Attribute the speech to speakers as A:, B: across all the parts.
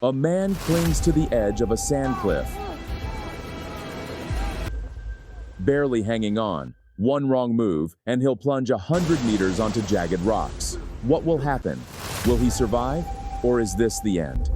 A: A man clings to the edge of a sand cliff, barely hanging on. One wrong move, and he'll plunge 100 meters onto jagged rocks. What will happen? Will he survive, or is this the end?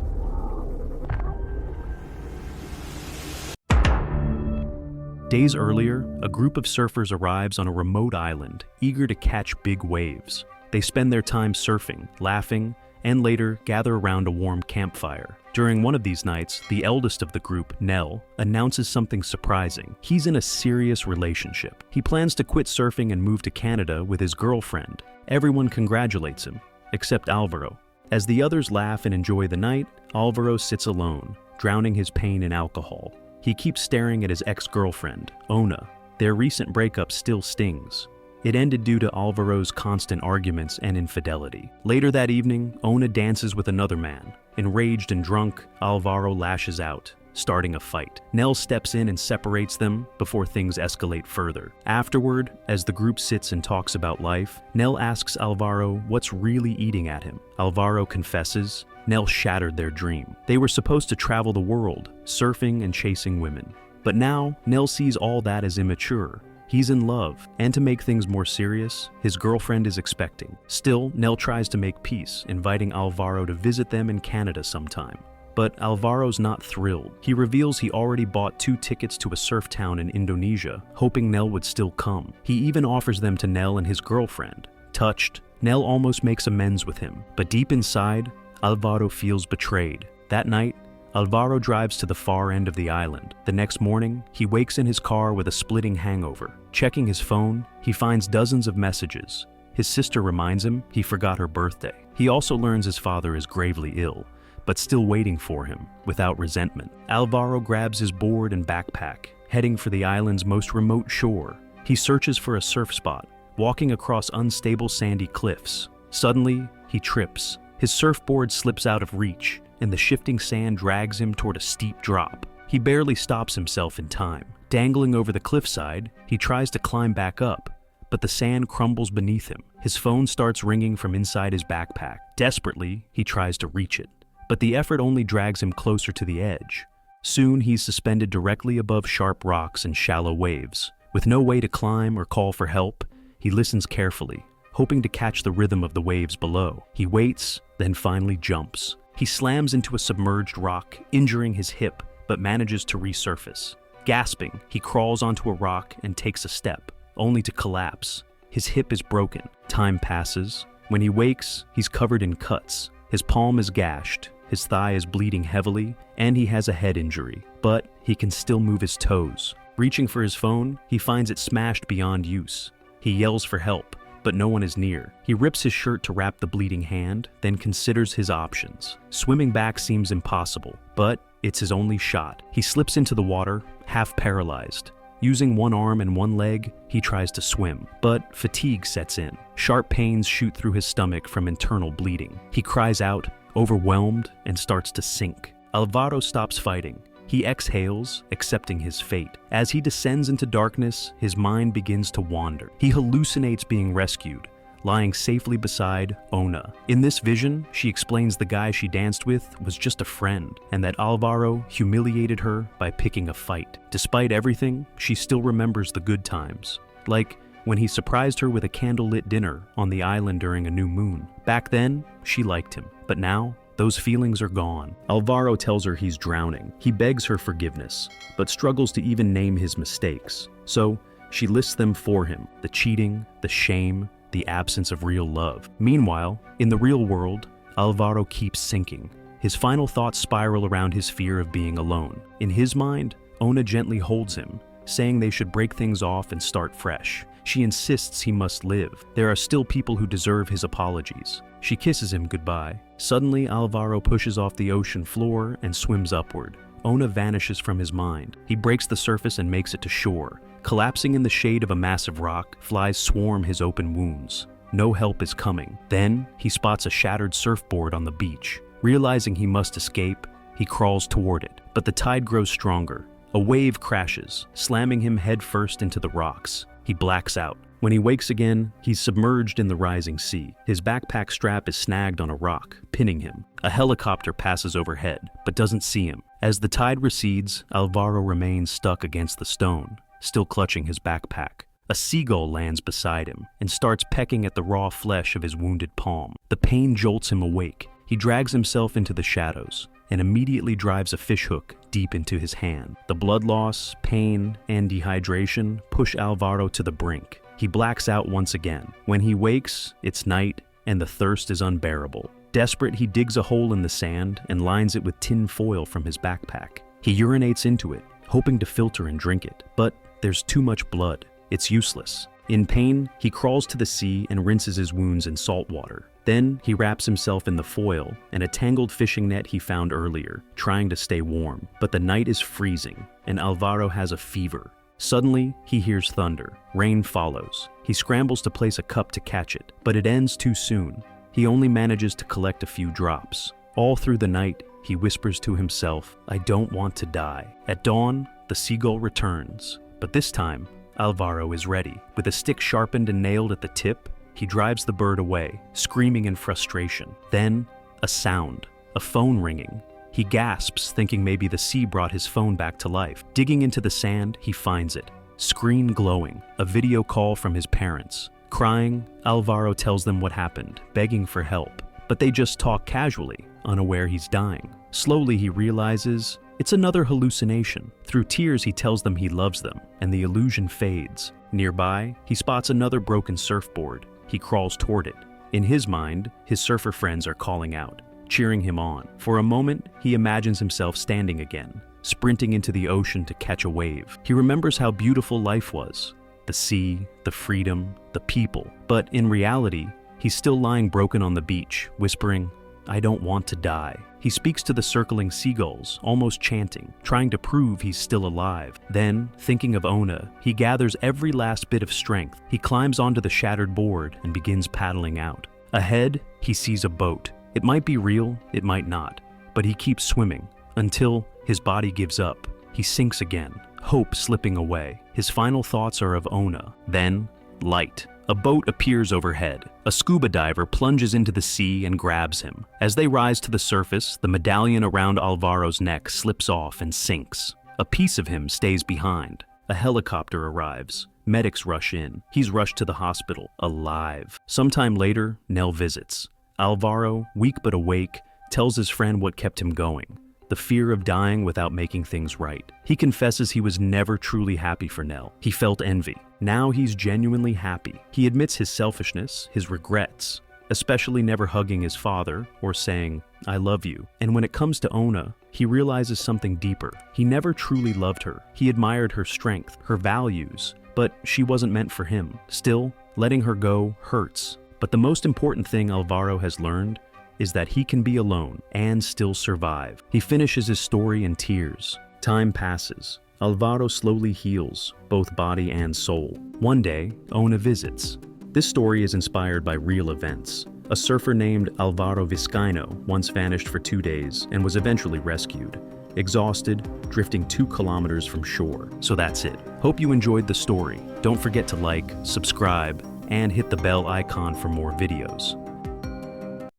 B: Days earlier, a group of surfers arrives on a remote island, eager to catch big waves. They spend their time surfing, laughing, and later gather around a warm campfire. During one of these nights, the eldest of the group, Nell, announces something surprising. He's in a serious relationship. He plans to quit surfing and move to Canada with his girlfriend. Everyone congratulates him, except Alvaro. As the others laugh and enjoy the night, Alvaro sits alone, drowning his pain in alcohol. He keeps staring at his ex-girlfriend, Ona. Their recent breakup still stings. It ended due to Alvaro's constant arguments and infidelity. Later that evening, Ona dances with another man. Enraged and drunk, Alvaro lashes out, starting a fight. Nell steps in and separates them before things escalate further. Afterward, as the group sits and talks about life, Nell asks Alvaro what's really eating at him. Alvaro confesses Nell shattered their dream. They were supposed to travel the world, surfing and chasing women. But now, Nell sees all that as immature. He's in love, and to make things more serious, his girlfriend is expecting. Still, Nell tries to make peace, inviting Alvaro to visit them in Canada sometime. But Alvaro's not thrilled. He reveals he already bought 2 tickets to a surf town in Indonesia, hoping Nell would still come. He even offers them to Nell and his girlfriend. Touched, Nell almost makes amends with him, but deep inside, Alvaro feels betrayed. That night, Alvaro drives to the far end of the island. The next morning, he wakes in his car with a splitting hangover. Checking his phone, he finds dozens of messages. His sister reminds him he forgot her birthday. He also learns his father is gravely ill, but still waiting for him, without resentment. Alvaro grabs his board and backpack, heading for the island's most remote shore. He searches for a surf spot, walking across unstable sandy cliffs. Suddenly, he trips. His surfboard slips out of reach, and the shifting sand drags him toward a steep drop. He barely stops himself in time. Dangling over the cliffside, he tries to climb back up, but the sand crumbles beneath him. His phone starts ringing from inside his backpack. Desperately, he tries to reach it, but the effort only drags him closer to the edge. Soon, he's suspended directly above sharp rocks and shallow waves. With no way to climb or call for help, he listens carefully, hoping to catch the rhythm of the waves below. He waits, then finally jumps. He slams into a submerged rock, injuring his hip, but manages to resurface. Gasping, he crawls onto a rock and takes a step, only to collapse. His hip is broken. Time passes. When he wakes, he's covered in cuts. His palm is gashed, his thigh is bleeding heavily, and he has a head injury. But he can still move his toes. Reaching for his phone, he finds it smashed beyond use. He yells for help, but no one is near. He rips his shirt to wrap the bleeding hand, then considers his options. Swimming back seems impossible, but it's his only shot. He slips into the water, half paralyzed. Using one arm and one leg, he tries to swim, but fatigue sets in. Sharp pains shoot through his stomach from internal bleeding. He cries out, overwhelmed, and starts to sink. Alvaro stops fighting. He exhales, accepting his fate. As he descends into darkness, his mind begins to wander. He hallucinates being rescued, lying safely beside Ona. In this vision, she explains the guy she danced with was just a friend, and that Alvaro humiliated her by picking a fight. Despite everything, she still remembers the good times, like when he surprised her with a candlelit dinner on the island during a new moon. Back then, she liked him, but now, those feelings are gone. Alvaro tells her he's drowning. He begs her forgiveness, but struggles to even name his mistakes. So, she lists them for him: the cheating, the shame, the absence of real love. Meanwhile, in the real world, Alvaro keeps sinking. His final thoughts spiral around his fear of being alone. In his mind, Ona gently holds him, saying they should break things off and start fresh. She insists he must live. There are still people who deserve his apologies. She kisses him goodbye. Suddenly, Alvaro pushes off the ocean floor and swims upward. Ona vanishes from his mind. He breaks the surface and makes it to shore. Collapsing in the shade of a massive rock, flies swarm his open wounds. No help is coming. Then, he spots a shattered surfboard on the beach. Realizing he must escape, he crawls toward it. But the tide grows stronger. A wave crashes, slamming him headfirst into the rocks. He blacks out. When he wakes again, he's submerged in the rising sea. His backpack strap is snagged on a rock, pinning him. A helicopter passes overhead, but doesn't see him. As the tide recedes, Alvaro remains stuck against the stone, still clutching his backpack. A seagull lands beside him and starts pecking at the raw flesh of his wounded palm. The pain jolts him awake. He drags himself into the shadows and immediately drives a fishhook deep into his hand. The blood loss, pain, and dehydration push Alvaro to the brink. He blacks out once again. When he wakes, it's night and the thirst is unbearable. Desperate, he digs a hole in the sand and lines it with tin foil from his backpack. He urinates into it, hoping to filter and drink it, but there's too much blood. It's useless. In pain, he crawls to the sea and rinses his wounds in salt water. Then he wraps himself in the foil and a tangled fishing net he found earlier, trying to stay warm. But the night is freezing, and Alvaro has a fever. Suddenly, he hears thunder. Rain follows. He scrambles to place a cup to catch it, but it ends too soon. He only manages to collect a few drops. All through the night, he whispers to himself, "I don't want to die." At dawn, the seagull returns, but this time, Alvaro is ready. With a stick sharpened and nailed at the tip, he drives the bird away, screaming in frustration. Then, a sound, a phone ringing. He gasps, thinking maybe the sea brought his phone back to life. Digging into the sand, he finds it. Screen glowing, a video call from his parents. Crying, Alvaro tells them what happened, begging for help. But they just talk casually, unaware he's dying. Slowly he realizes it's another hallucination. Through tears, he tells them he loves them, and the illusion fades. Nearby, he spots another broken surfboard. He crawls toward it. In his mind, his surfer friends are calling out, cheering him on. For a moment, he imagines himself standing again, sprinting into the ocean to catch a wave. He remembers how beautiful life was. The sea, the freedom, the people. But in reality, he's still lying broken on the beach, whispering, "I don't want to die." He speaks to the circling seagulls, almost chanting, trying to prove he's still alive. Then, thinking of Ona, he gathers every last bit of strength. He climbs onto the shattered board and begins paddling out. Ahead, he sees a boat. It might be real, it might not, but he keeps swimming until his body gives up. He sinks again, hope slipping away. His final thoughts are of Ona. Then, light. A boat appears overhead. A scuba diver plunges into the sea and grabs him. As they rise to the surface, the medallion around Alvaro's neck slips off and sinks. A piece of him stays behind. A helicopter arrives. Medics rush in. He's rushed to the hospital, alive. Sometime later, Nell visits. Alvaro, weak but awake, tells his friend what kept him going. The fear of dying without making things right. He confesses he was never truly happy for Nell. He felt envy. Now he's genuinely happy. He admits his selfishness, his regrets, especially never hugging his father or saying, "I love you." And when it comes to Ona, he realizes something deeper. He never truly loved her. He admired her strength, her values, but she wasn't meant for him. Still, letting her go hurts. But the most important thing Alvaro has learned is that he can be alone and still survive. He finishes his story in tears. Time passes. Alvaro slowly heals, both body and soul. One day, Ona visits. This story is inspired by real events. A surfer named Alvaro Vizcaino once vanished for 2 days and was eventually rescued, exhausted, drifting 2 kilometers from shore. So that's it. Hope you enjoyed the story. Don't forget to like, subscribe, and hit the bell icon for more videos.